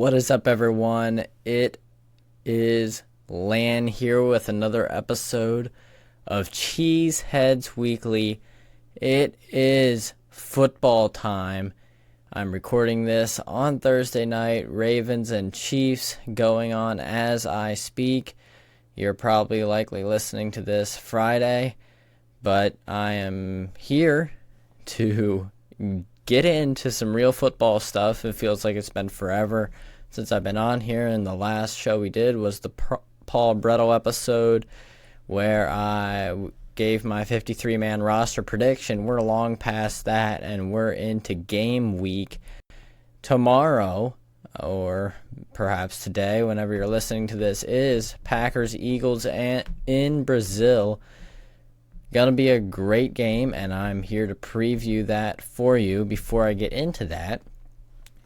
What is up, everyone? It is Lan here with another episode of Cheeseheadz Weekly. It is football time. I'm recording this on Thursday night. Ravens and Chiefs going on as I speak. You're probably likely listening to this Friday, but I am here to get into some real football stuff. It feels like it's been forever since I've been on here, and the last show we did was the Paul Brettel episode where I gave my 53-man roster prediction. We're long past that, and we're into game week. Tomorrow, or perhaps today, whenever you're listening to this, is Packers-Eagles in Brazil. Gonna be a great game, and I'm here to preview that for you. Before I get into that,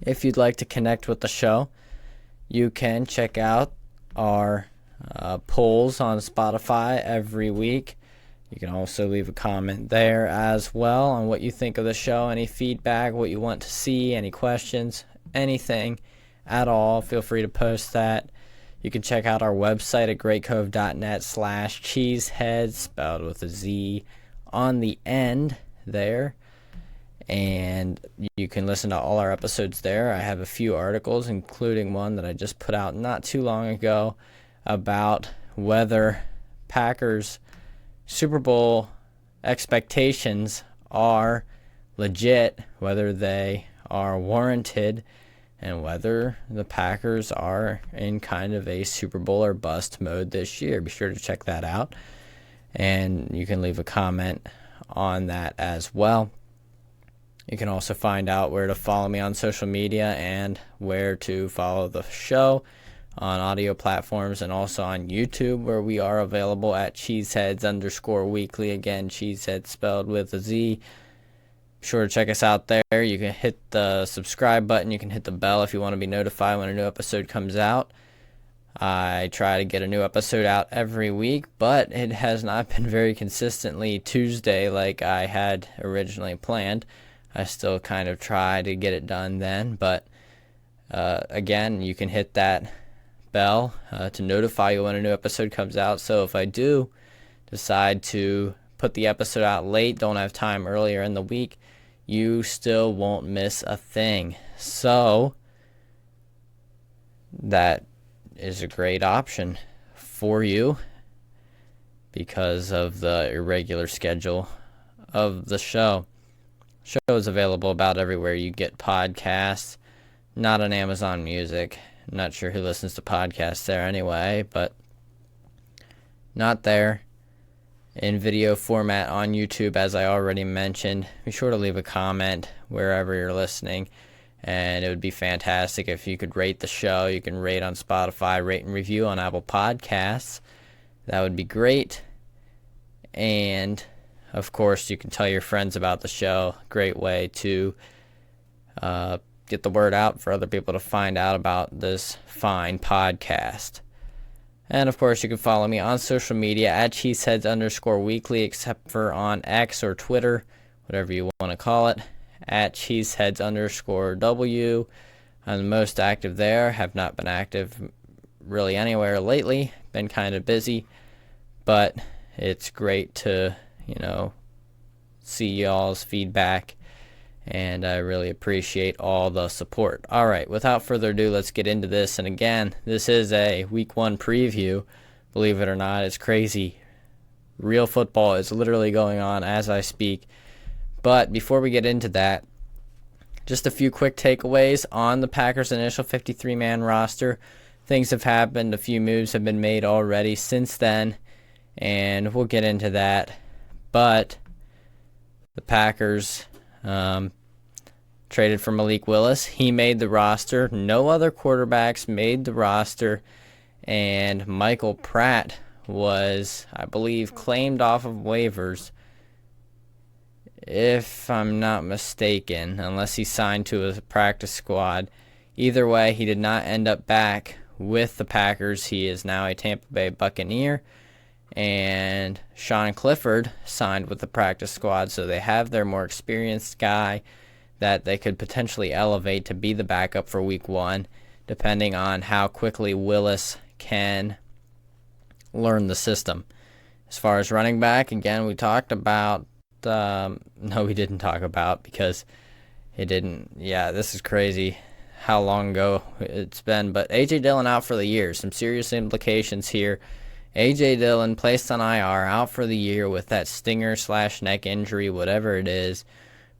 if you'd like to connect with the show, you can check out our polls on Spotify every week. You can also leave a comment there as well on what you think of the show, any feedback, what you want to see, any questions, anything at all. Feel free to post that. You can check out our website at greatcove.net/cheeseheadz, spelled with a Z on the end there. And you can listen to all our episodes there. I have a few articles, including one that I just put out not too long ago about whether Packers Super Bowl expectations are legit, whether they are warranted, and whether the Packers are in kind of a Super Bowl or bust mode this year. Be sure to check that out, and you can leave a comment on that as well. You can also find out where to follow me on social media and where to follow the show on audio platforms and also on YouTube, where we are available at Cheeseheadz_weekly. Again, Cheeseheadz spelled with a Z. Sure to check us out there. You can hit the subscribe button. You can hit the bell if you want to be notified when a new episode comes out. I try to get a new episode out every week, but it has not been very consistently Tuesday like I had originally planned. I still kind of try to get it done then, but again, you can hit that bell to notify you when a new episode comes out. So if I do decide to put the episode out late, don't have time earlier in the week, you still won't miss a thing. So that is a great option for you because of the irregular schedule of the show. Show is available about everywhere you get podcasts, not on Amazon Music. I'm not sure who listens to podcasts there anyway, but not there. In video format on YouTube, as I already mentioned. Be sure to leave a comment wherever you're listening, and it would be fantastic if you could rate the show. You can rate on Spotify, rate and review on Apple Podcasts. That would be great. And of course, you can tell your friends about the show. Great way to get the word out for other people to find out about this fine podcast. And of course, you can follow me on social media at Cheeseheadz_weekly, except for on X or Twitter, whatever you want to call it, at Cheeseheadz_W. I'm the most active there. Have not been active really anywhere lately. Been kind of busy, but it's great to see y'all's feedback, and I really appreciate all the support. All right, without further ado, let's get into this. And again, this is a Week 1 preview. Believe it or not, it's crazy. Real football is literally going on as I speak. But before we get into that, just a few quick takeaways on the Packers' initial 53-man roster. Things have happened. A few moves have been made already since then, and we'll get into that. But the Packers traded for Malik Willis. He made the roster. No other quarterbacks made the roster. And Michael Pratt was, I believe, claimed off of waivers, if I'm not mistaken, unless he signed to a practice squad. Either way, he did not end up back with the Packers. He is now a Tampa Bay Buccaneer. And Sean Clifford signed with the practice squad, so they have their more experienced guy that they could potentially elevate to be the backup for Week 1. depending on how quickly Willis can learn the system. As far as running back, again, we talked about, no, we didn't talk about because it didn't, yeah, this is crazy how long ago it's been, but A.J. Dillon out for the year. Some serious implications here. A.J. Dillon placed on IR, out for the year with that stinger/neck injury, whatever it is.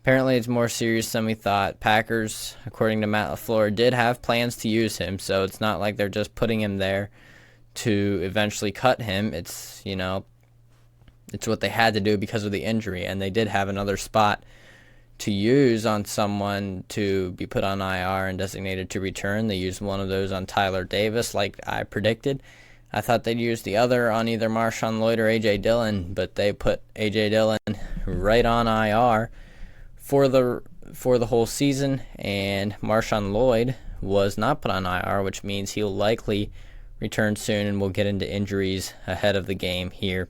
Apparently it's more serious than we thought. Packers, according to Matt LaFleur, did have plans to use him, so it's not like they're just putting him there to eventually cut him. It's, it's what they had to do because of the injury, and they did have another spot to use on someone to be put on IR and designated to return. They used one of those on Tyler Davis like I predicted. I thought they'd use the other on either Marshawn Lloyd or A.J. Dillon, but they put A.J. Dillon right on IR for the whole season, and Marshawn Lloyd was not put on IR, which means he'll likely return soon, and we'll get into injuries ahead of the game here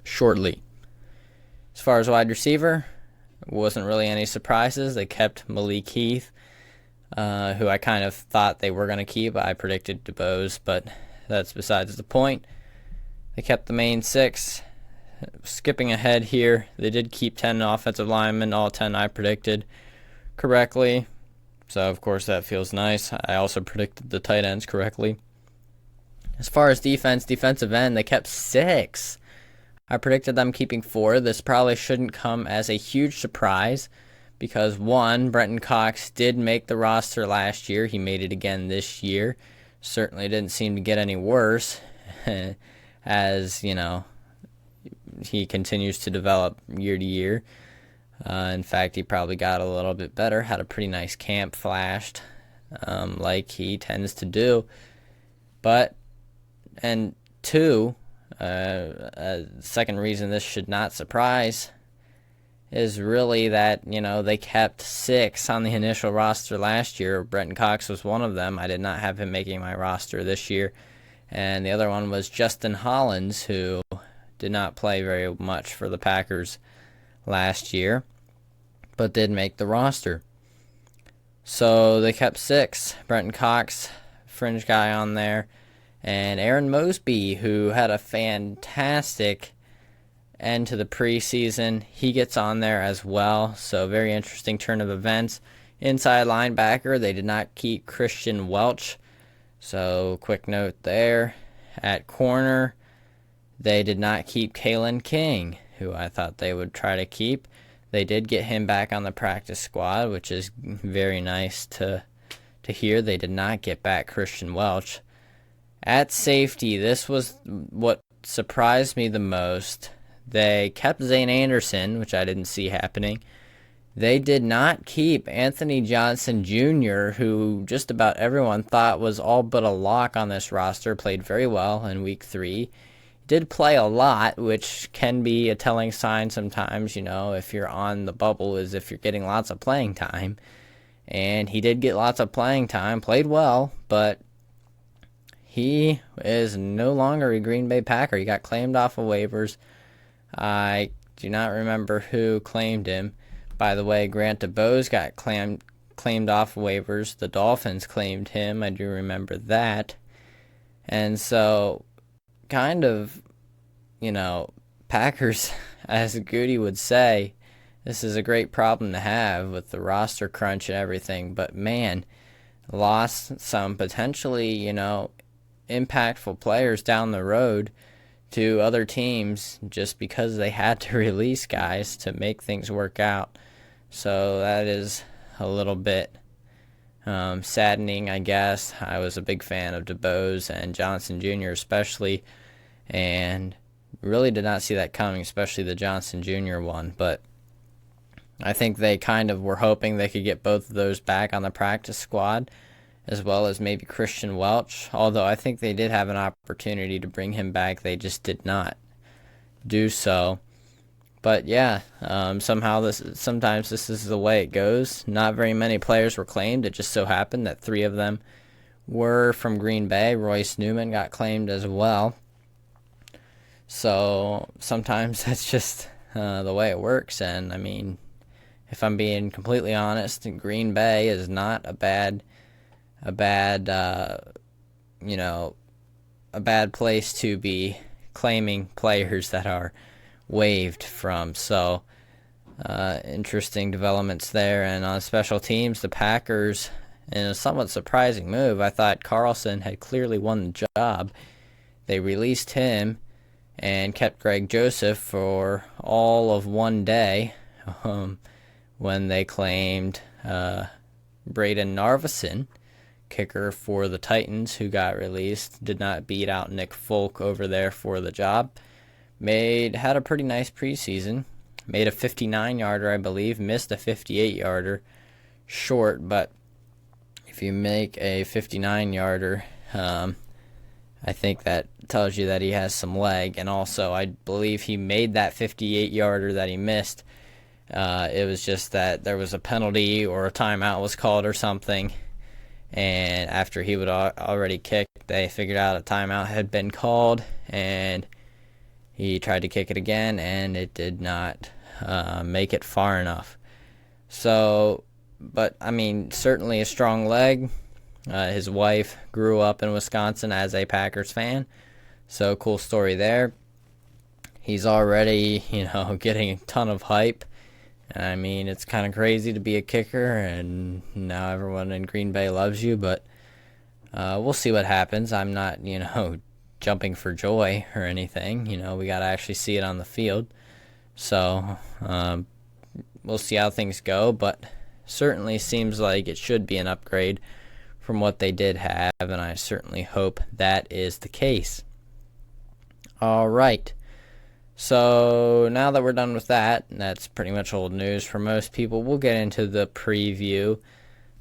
shortly. As far as wide receiver, wasn't really any surprises. They kept Malik Heath, who I kind of thought they were going to keep. I predicted DeBose, but that's besides the point. They kept the main six. Skipping ahead here, they did keep 10 offensive linemen, all 10 I predicted correctly. So, of course, that feels nice. I also predicted the tight ends correctly. As far as defensive end, they kept 6. I predicted them keeping 4. This probably shouldn't come as a huge surprise because, 1, Brenton Cox did make the roster last year. He made it again this year. Certainly didn't seem to get any worse as, he continues to develop year to year. In fact, he probably got a little bit better, had a pretty nice camp flashed, like he tends to do. And 2, second reason this should not surprise is really that, they kept 6 on the initial roster last year. Brenton Cox was one of them. I did not have him making my roster this year. And the other one was Justin Hollins, who did not play very much for the Packers last year, but did make the roster. So they kept 6. Brenton Cox, fringe guy on there, and Aaron Mosby, who had a fantastic end to the preseason. He gets on there as well, so very interesting turn of events. Inside linebacker, they did not keep Christian Welch, so quick note there. At corner, they did not keep Kalen King, who I thought they would try to keep. They did get him back on the practice squad, which is very nice to hear. They did not get back Christian Welch. At safety, this was what surprised me the most. They kept Zane Anderson, which I didn't see happening. They did not keep Anthony Johnson Jr., who just about everyone thought was all but a lock on this roster, played very well in Week 3. Did play a lot, which can be a telling sign sometimes, if you're on the bubble, is if you're getting lots of playing time. And he did get lots of playing time, played well, but he is no longer a Green Bay Packer. He got claimed off of waivers. I do not remember who claimed him. By the way, Grant DeBose got claimed off waivers. The Dolphins claimed him. I do remember that. And so, kind of, Packers, as Goody would say, this is a great problem to have with the roster crunch and everything. But, man, lost some potentially, impactful players down the road to other teams just because they had to release guys to make things work out. So that is a little bit saddening, I guess. I was a big fan of DeBose and Johnson Jr. especially, and really did not see that coming, especially the Johnson Jr. one. But I think they kind of were hoping they could get both of those back on the practice squad, as well as maybe Christian Welch, although I think they did have an opportunity to bring him back. They just did not do so. But yeah, sometimes this is the way it goes. Not very many players were claimed. It just so happened that 3 of them were from Green Bay. Royce Newman got claimed as well. So sometimes that's just the way it works. And I mean, if I'm being completely honest, Green Bay is not a bad a bad, a bad place to be claiming players that are waived from. So, interesting developments there. And on special teams, the Packers, in a somewhat surprising move, I thought Carlson had clearly won the job. They released him and kept Greg Joseph for all of one day when they claimed Braden Narveson, kicker for the Titans, who got released, did not beat out Nick Folk over there for the job. Had a pretty nice preseason. Made a 59-yarder, I believe. Missed a 58-yarder. Short, but if you make a 59-yarder, I think that tells you that he has some leg. And also, I believe he made that 58-yarder that he missed. It was just that there was a penalty or a timeout was called or something. And after he would already kick, they figured out a timeout had been called. And he tried to kick it again, and it did not make it far enough. So, but, I mean, certainly a strong leg. His wife grew up in Wisconsin as a Packers fan. So, cool story there. He's already, getting a ton of hype. I mean, it's kind of crazy to be a kicker, and now everyone in Green Bay loves you, but we'll see what happens. I'm not, jumping for joy or anything. We got to actually see it on the field. So, we'll see how things go, but certainly seems like it should be an upgrade from what they did have, and I certainly hope that is the case. All right. So now that we're done with that, that's pretty much old news for most people, we'll get into the preview.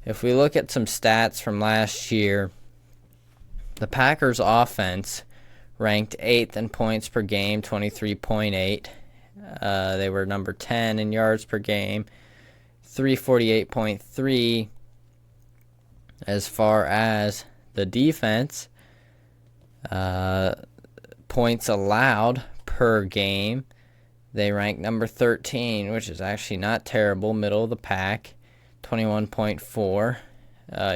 If we look at some stats from last year, the Packers offense ranked 8th in points per game, 23.8. They were number 10 in yards per game, 348.3. As far as the defense, points allowed per game, they rank number 13, which is actually not terrible, middle of the pack, 21.4.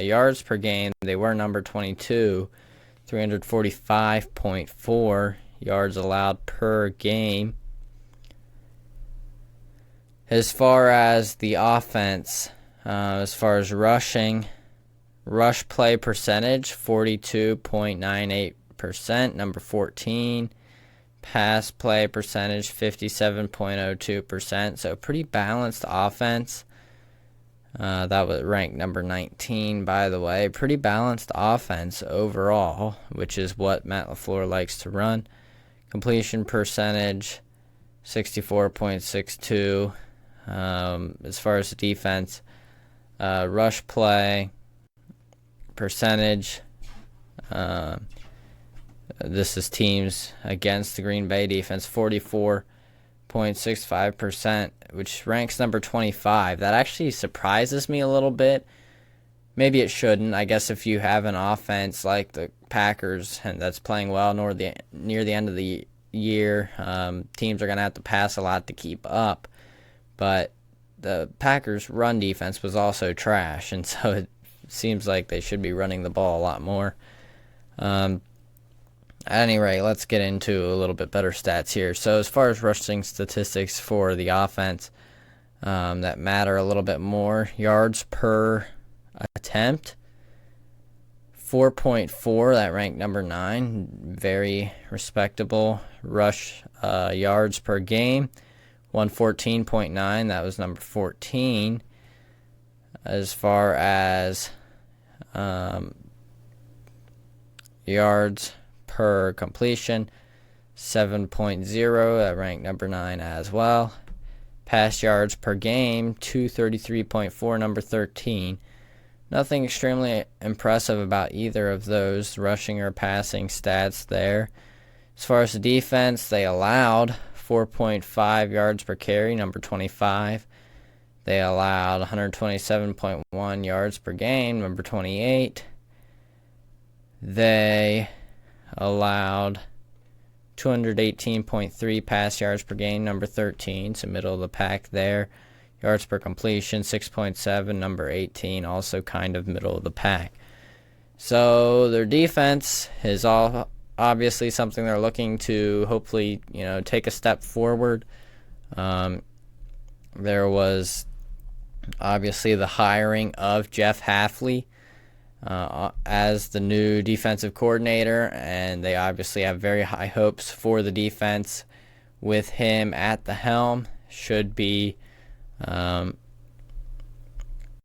Yards per game, they were number 22, 345.4 yards allowed per game. As far as the offense, as far as rushing, rush play percentage, 42.98%, number 14. Pass play percentage, 57.02%. So pretty balanced offense. That was ranked number 19, by the way. Pretty balanced offense overall, which is what Matt LaFleur likes to run. Completion percentage, 64.62. As far as the defense, rush play percentage, this is teams against the Green Bay defense, 44.65%, which ranks number 25. That actually surprises me a little bit. Maybe it shouldn't. I guess if you have an offense like the Packers and that's playing well near the end of the year, teams are going to have to pass a lot to keep up. But the Packers' run defense was also trash, and so it seems like they should be running the ball a lot more. At any rate, let's get into a little bit better stats here. So as far as rushing statistics for the offense that matter a little bit more, yards per attempt, 4.4, that ranked number 9, very respectable. Rush yards per game, 114.9, that was number 14. As far as yards per completion, 7.0, that ranked number 9 as well. Pass yards per game, 233.4, number 13. Nothing extremely impressive about either of those rushing or passing stats there. As far as the defense, they allowed 4.5 yards per carry, number 25. They allowed 127.1 yards per game, number 28. They allowed 218.3 pass yards per game, number 13, so middle of the pack there. Yards per completion, 6.7, number 18, also kind of middle of the pack. So their defense is all obviously something they're looking to hopefully, take a step forward. There was obviously the hiring of Jeff Hafley as the new defensive coordinator, and they obviously have very high hopes for the defense with him at the helm. Should be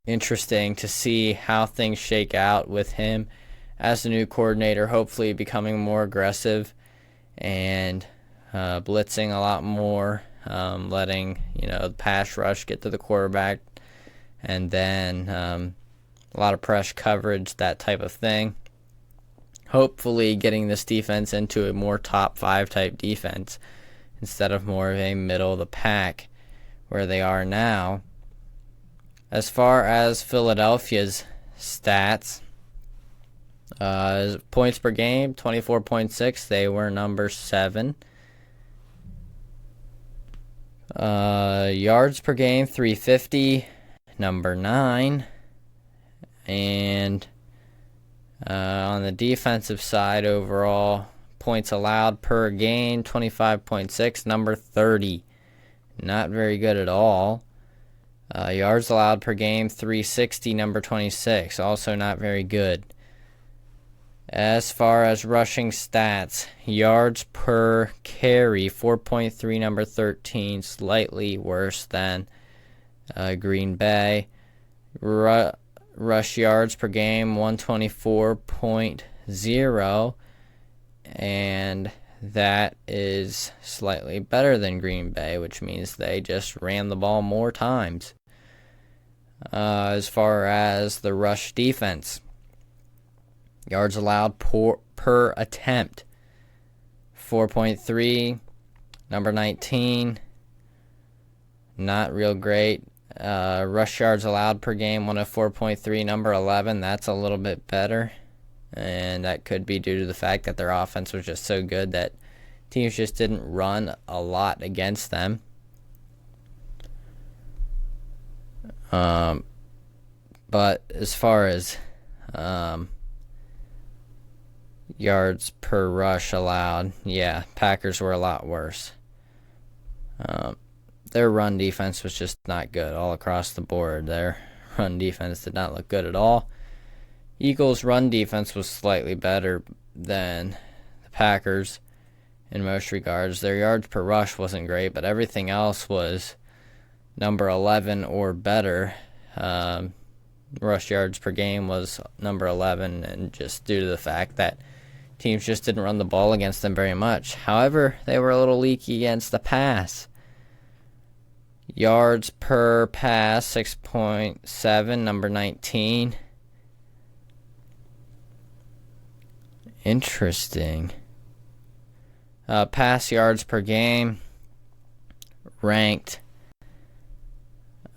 interesting to see how things shake out with him as the new coordinator, hopefully becoming more aggressive and blitzing a lot more, letting the pass rush get to the quarterback, and then a lot of press coverage, that type of thing. Hopefully getting this defense into a more top 5 type defense instead of more of a middle of the pack where they are now. As far as Philadelphia's stats, points per game, 24.6. They were number 7. Yards per game, 350, number 9. And on the defensive side, overall points allowed per game, 25.6, number 30. Not very good at all. Yards allowed per game, 360, number 26. Also not very good. As far as rushing stats, yards per carry, 4.3, number 13. Slightly worse than Green Bay. Rush yards per game, 124.0. And that is slightly better than Green Bay, which means they just ran the ball more times. As far as the rush defense, yards allowed per attempt, 4.3, number 19. Not real great. Rush yards allowed per game, 104.3, number 11. That's a little bit better. And that could be due to the fact that their offense was just so good that teams just didn't run a lot against them. But as far as yards per rush allowed, Packers were a lot worse. Their run defense was just not good all across the board. Their run defense did not look good at all. Eagles' run defense was slightly better than the Packers in most regards. Their yards per rush wasn't great, but everything else was number 11 or better. Rush yards per game was number 11, and just due to the fact that teams just didn't run the ball against them very much. However, they were a little leaky against the pass. Yards per pass, 6.7, number 19. Interesting. Pass yards per game, ranked.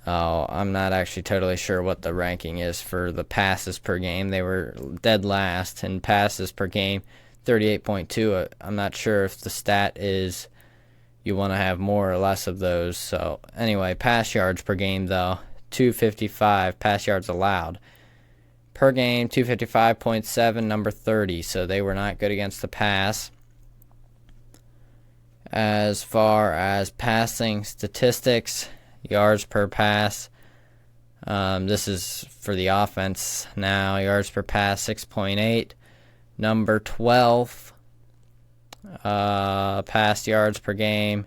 I'm not actually totally sure what the ranking is for the passes per game. They were dead last in passes per game, 38.2. I'm not sure if the stat is you want to have more or less of those. So anyway, pass yards per game though, 255 pass yards allowed. Per game, 255.7, number 30. So they were not good against the pass. As far as passing statistics, yards per pass, this is for the offense now. Yards per pass, 6.8, number 12. Pass yards per game,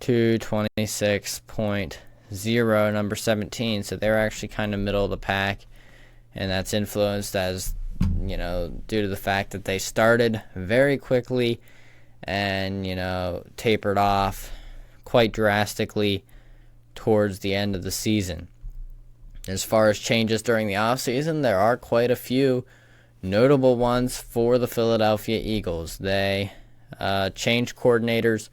226.0, number 17. So they're actually kind of middle of the pack, and that's influenced as due to the fact that they started very quickly and tapered off quite drastically towards the end of the season. As far as changes during the offseason, there are quite a few notable ones for the Philadelphia Eagles. They changed coordinators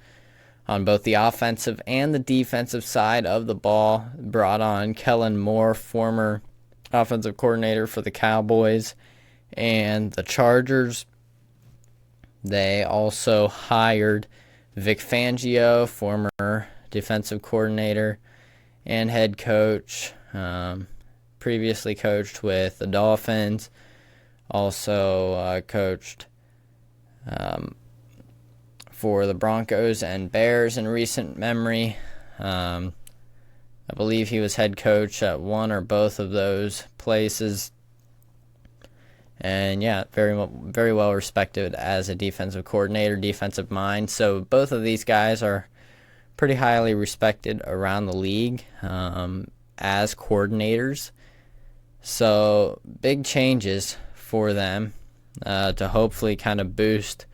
on both the offensive and the defensive side of the ball. Brought on Kellen Moore, former offensive coordinator for the Cowboys and the Chargers. They also hired Vic Fangio, former defensive coordinator and head coach, previously coached with the Dolphins. Also coached for the Broncos and Bears in recent memory. I believe he was head coach at one or both of those places. And yeah, very well respected as a defensive coordinator, defensive mind. So both of these guys are pretty highly respected around the league as coordinators. So big changes for them to hopefully kind of boost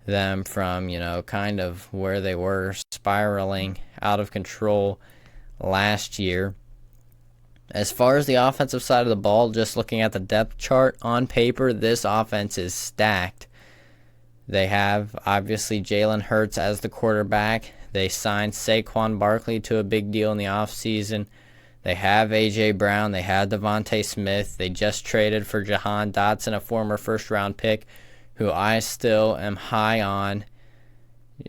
them from, kind of where they were spiraling out of control last year. As far as the offensive side of the ball, just looking at the depth chart on paper, this offense is stacked. They have, obviously, Jalen Hurts as the quarterback. They signed Saquon Barkley to a big deal in the offseason. They have A.J. Brown. They have Devontae Smith. They just traded for Jahan Dotson, a former first-round pick, who I still am high on.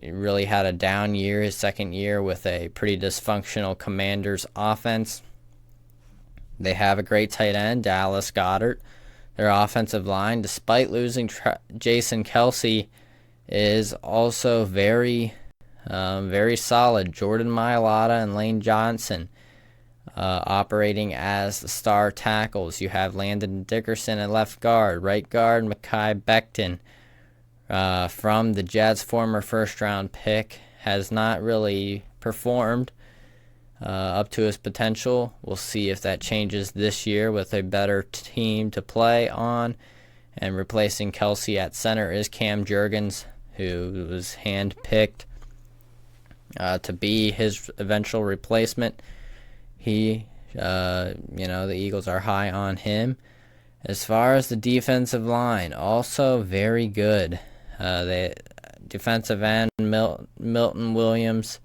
He really had a down year, his second year, with a pretty dysfunctional Commanders offense. They have a great tight end, Dallas Goedert. Their offensive line, despite losing Jason Kelce, is also very solid. Jordan Mailata and Lane Johnson operating as the star tackles. You have Landon Dickerson at left guard. Right guard, Mekhi Becton from the Jets, former first-round pick, has not really performed up to his potential. We'll see if that changes this year with a better team to play on. And replacing Kelce at center is Cam Jurgens, who was handpicked to be his eventual replacement. The Eagles are high on him. As far as the defensive line, also very good. The defensive end, Milton Williams,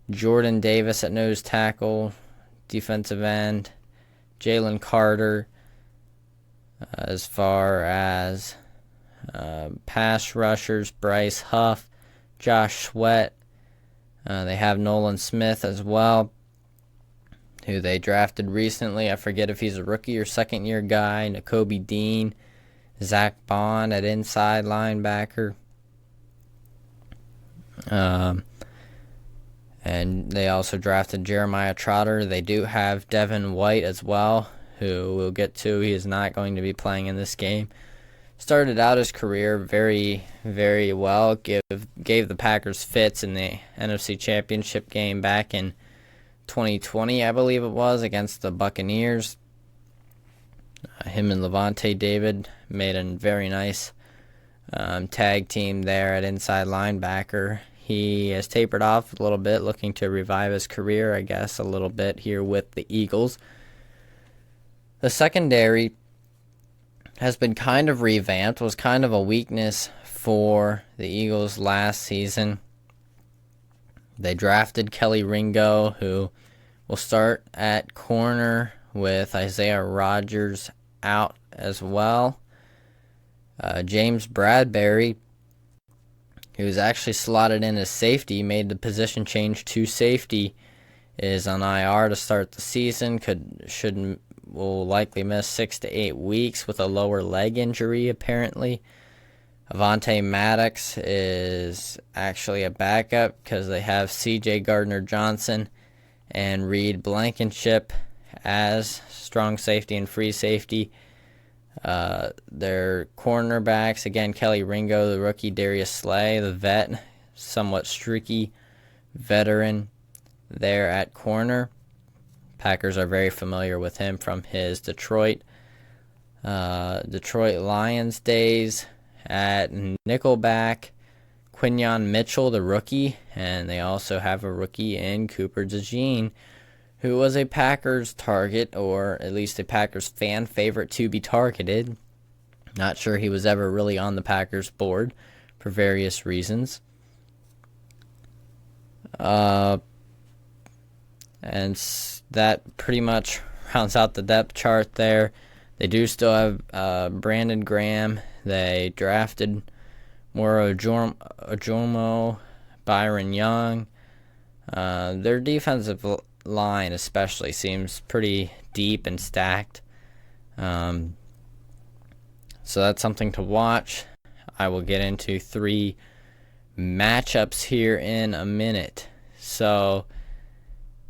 Jordan Davis at nose tackle, defensive end, Jalen Carter. As far as pass rushers, Bryce Huff, Josh Sweat. They have Nolan Smith as well, who they drafted recently. I forget if he's a rookie or second-year guy. Nakobe Dean, Zach Bond at inside linebacker. And they also drafted Jeremiah Trotter. They do have Devin White as well, who we'll get to. He is not going to be playing in this game. Started out his career very, very well. Gave the Packers fits in the NFC Championship game back in 2020, I believe it was, against the Buccaneers. Him and Levante David made a very nice tag team there at inside linebacker. He has tapered off a little bit, looking to revive his career, I guess, a little bit here with the Eagles. The secondary has been kind of revamped, was kind of a weakness for the Eagles last season. They drafted Kelly Ringo, who will start at corner with Isaiah Rodgers out as well. James Bradbury, who's actually slotted in as safety, made the position change to safety, is on IR to start the season. Will likely miss 6 to 8 weeks with a lower leg injury, apparently. Avonte Maddox is actually a backup because they have C.J. Gardner-Johnson and Reed Blankenship as strong safety and free safety. Their cornerbacks, again, Kelly Ringo, the rookie, Darius Slay, the vet, somewhat streaky veteran there at corner. Packers are very familiar with him from his Detroit Lions days. At nickelback, Quinyon Mitchell, the rookie, and they also have a rookie in Cooper DeJean, who was a Packers target, or at least a Packers fan favorite to be targeted. Not sure he was ever really on the Packers board for various reasons. And that pretty much rounds out the depth chart there. They do still have Brandon Graham. They drafted Moro Ojomo, Byron Young. Their defensive line especially seems pretty deep and stacked. So that's something to watch. I will get into 3 matchups here in a minute. So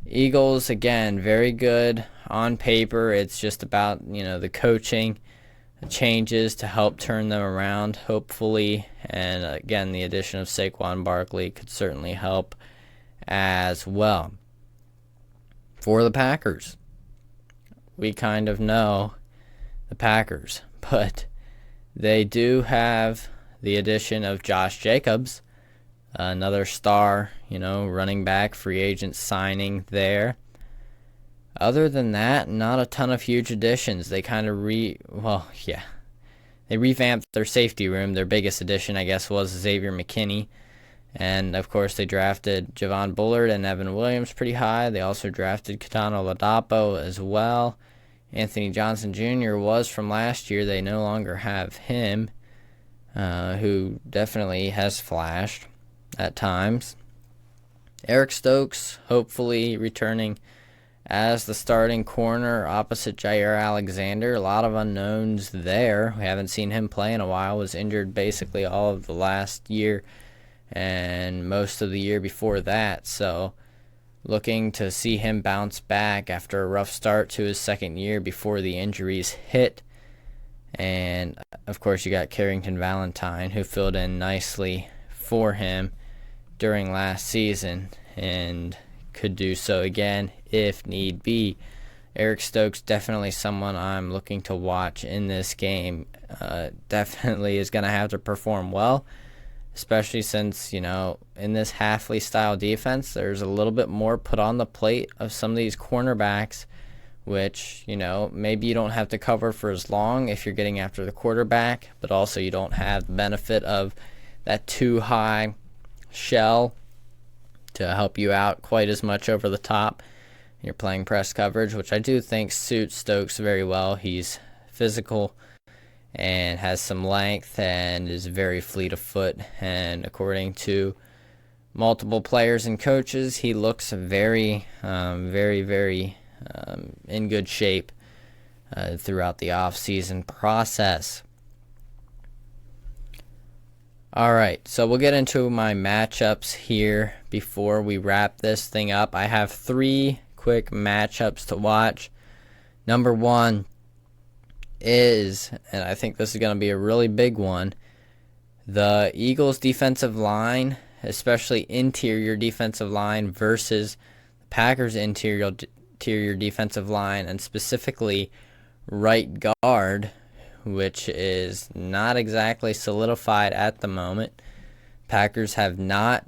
Eagles, again, very good on paper. It's just about, the coaching changes to help turn them around, hopefully. And again, the addition of Saquon Barkley could certainly help as well. For the Packers, we kind of know the Packers, but they do have the addition of Josh Jacobs, another star, running back, free agent signing there. Other than that, not a ton of huge additions. They kind of they revamped their safety room. Their biggest addition, I guess, was Xavier McKinney. And, of course, they drafted Javon Bullard and Evan Williams pretty high. They also drafted Kitano Ladapo as well. Anthony Johnson Jr. was from last year. They no longer have him, who definitely has flashed at times. Eric Stokes, hopefully returning as the starting corner opposite Jair Alexander. A lot of unknowns there. We haven't seen him play in a while. Was injured basically all of the last year and most of the year before that. So looking to see him bounce back after a rough start to his second year before the injuries hit. And, of course, you got Carrington Valentine, who filled in nicely for him during last season and could do so again if need be. Eric Stokes, definitely someone I'm looking to watch in this game. Definitely is going to have to perform well, especially since, in this Halfley style defense, there's a little bit more put on the plate of some of these cornerbacks, which, maybe you don't have to cover for as long if you're getting after the quarterback, but also you don't have the benefit of that too high shell to help you out quite as much over the top. You're playing press coverage, which I do think suits Stokes very well. He's physical and has some length and is very fleet of foot. And according to multiple players and coaches, he looks very, very in good shape throughout the off-season process. All right, so we'll get into my matchups here before we wrap this thing up. I have 3 quick matchups to watch. Number 1 is, and I think this is going to be a really big one, the Eagles' defensive line, especially interior defensive line, versus the Packers' interior defensive line, and specifically right guard, which is not exactly solidified at the moment. Packers have not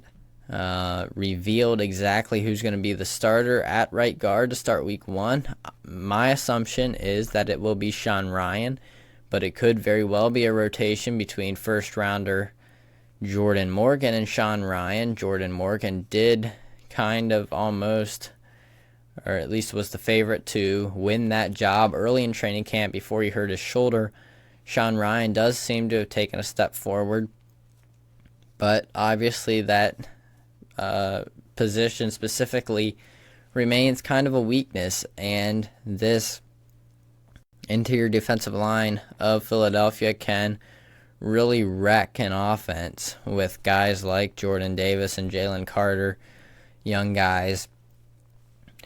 revealed exactly who's going to be the starter at right guard to start week 1. My assumption is that it will be Sean Ryan, but it could very well be a rotation between first-rounder Jordan Morgan and Sean Ryan. Jordan Morgan did kind of almost, or at least was the favorite to win that job early in training camp before he hurt his shoulder. Sean Ryan does seem to have taken a step forward, but obviously that position specifically remains kind of a weakness, and this interior defensive line of Philadelphia can really wreck an offense with guys like Jordan Davis and Jalen Carter, young guys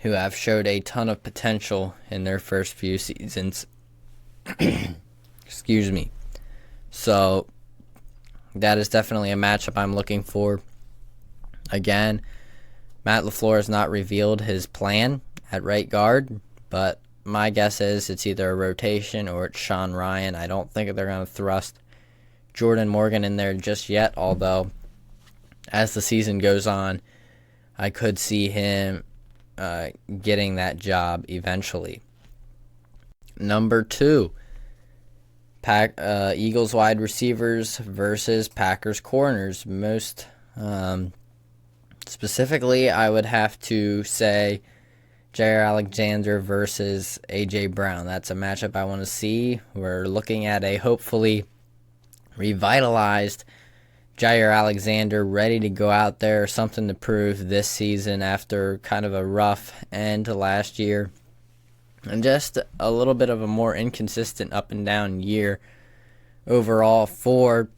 who have showed a ton of potential in their first few seasons. Excuse me. So that is definitely a matchup I'm looking for. Again, Matt LaFleur has not revealed his plan at right guard, but my guess is it's either a rotation or it's Sean Ryan. I don't think they're going to thrust Jordan Morgan in there just yet, although as the season goes on, I could see him getting that job eventually. Number 2, Eagles wide receivers versus Packers corners. Most specifically, I would have to say Jair Alexander versus A.J. Brown. That's a matchup I want to see. We're looking at a hopefully revitalized Jair Alexander ready to go out there, something to prove this season after kind of a rough end to last year. And just a little bit of a more inconsistent up and down year overall for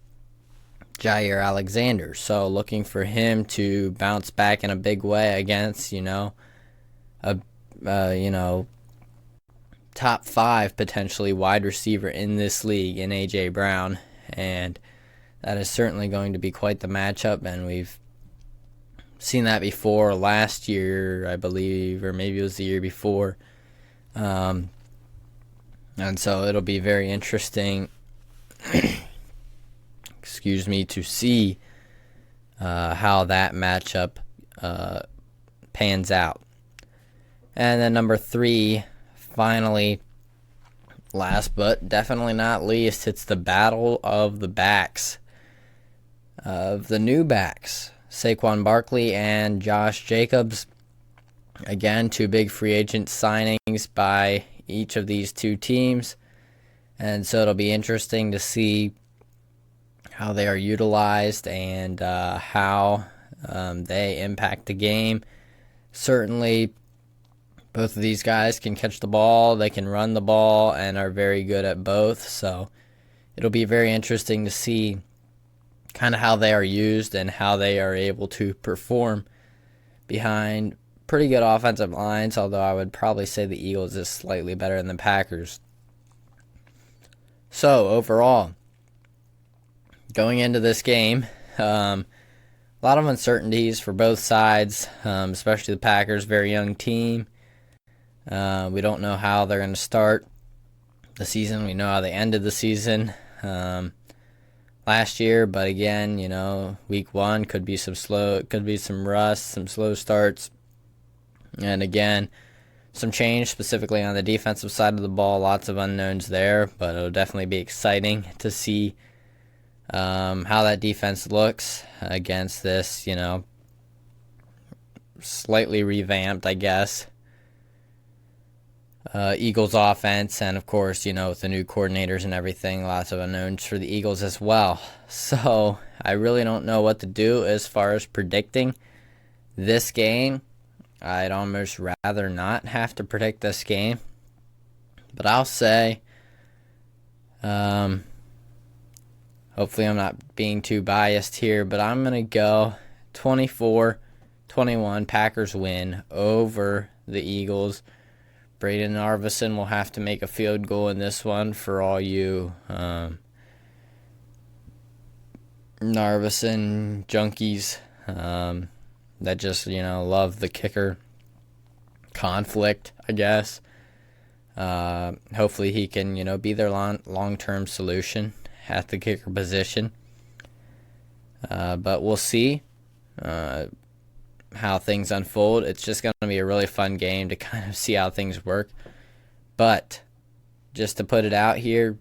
Jair Alexander. So looking for him to bounce back in a big way against, a top 5 potentially wide receiver in this league in A.J. Brown. And that is certainly going to be quite the matchup, and we've seen that before last year, I believe, or maybe it was the year before. And so it'll be very interesting to see how that matchup pans out. And then number 3, finally, last but definitely not least, it's the battle of the backs, of the new backs, Saquon Barkley and Josh Jacobs. Again, 2 big free agent signings by each of these 2 teams. And so it'll be interesting to see how they are utilized and how they impact the game. Certainly, both of these guys can catch the ball, they can run the ball, and are very good at both. So it'll be very interesting to see kind of how they are used and how they are able to perform behind pretty good offensive lines, although I would probably say the Eagles is slightly better than the Packers. So overall, going into this game, a lot of uncertainties for both sides, especially the Packers, very young team. We don't know how they're going to start the season. We know how they ended the season last year, but again, week 1 could be some rust, some slow starts, and again, some change specifically on the defensive side of the ball. Lots of unknowns there, but it'll definitely be exciting to see how that defense looks against this, slightly revamped, I guess, Eagles offense. And of course, with the new coordinators and everything, lots of unknowns for the Eagles as well. So I really don't know what to do as far as predicting this game. I'd almost rather not have to predict this game, but I'll say, hopefully I'm not being too biased here, but I'm going to go 24-21 Packers win over the Eagles. Braden Arvison will have to make a field goal in this one for all you Narvison junkies that just, love the kicker conflict, I guess. Hopefully he can, be their long-term solution at the kicker position. But we'll see how things unfold. It's just going to be a really fun game to kind of see how things work. But just to put it out here,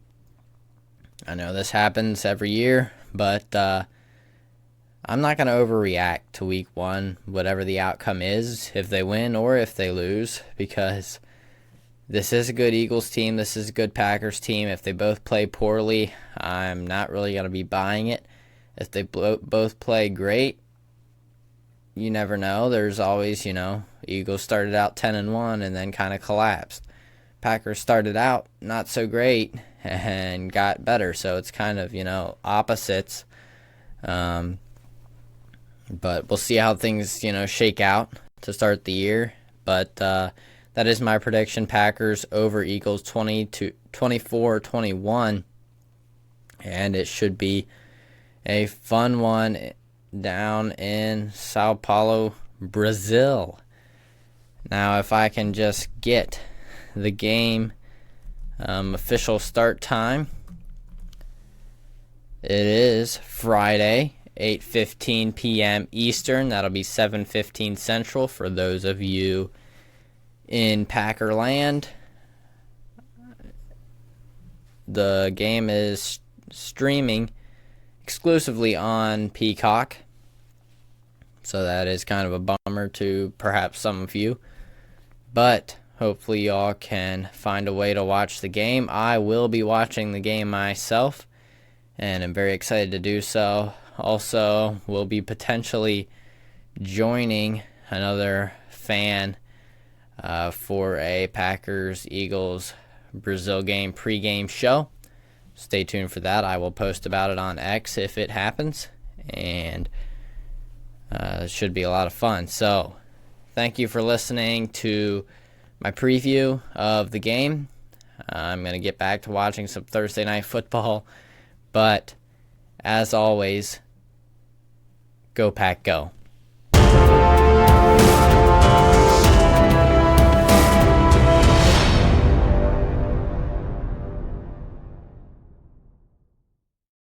I know this happens every year, but I'm not going to overreact to week 1, whatever the outcome is, if they win or if they lose, because this is a good Eagles team. This is a good Packers team. If they both play poorly, I'm not really going to be buying it. If they both play great, you never know. There's always, Eagles started out 10-1 and then kind of collapsed. Packers started out not so great and got better. So it's kind of, opposites. But we'll see how things, shake out to start the year. But that is my prediction. Packers over Eagles 24-21. And it should be a fun one down in Sao Paulo, Brazil. Now, if I can just get the game official start time, it is Friday, 8:15 p.m. Eastern. That'll be 7:15 Central for those of you in Packerland. The game is streaming exclusively on Peacock, so that is kind of a bummer to perhaps some of you, but hopefully y'all can find a way to watch the game. I will be watching the game myself, and I'm very excited to do so. Also, we'll be potentially joining another fan for a Packers-Eagles Brazil game pregame show. stay tuned for that. I will post about it on X if it happens, and it should be a lot of fun. So thank you for listening to my preview of the game. I'm going to get back to watching some Thursday night football, but as always, go Pack Go.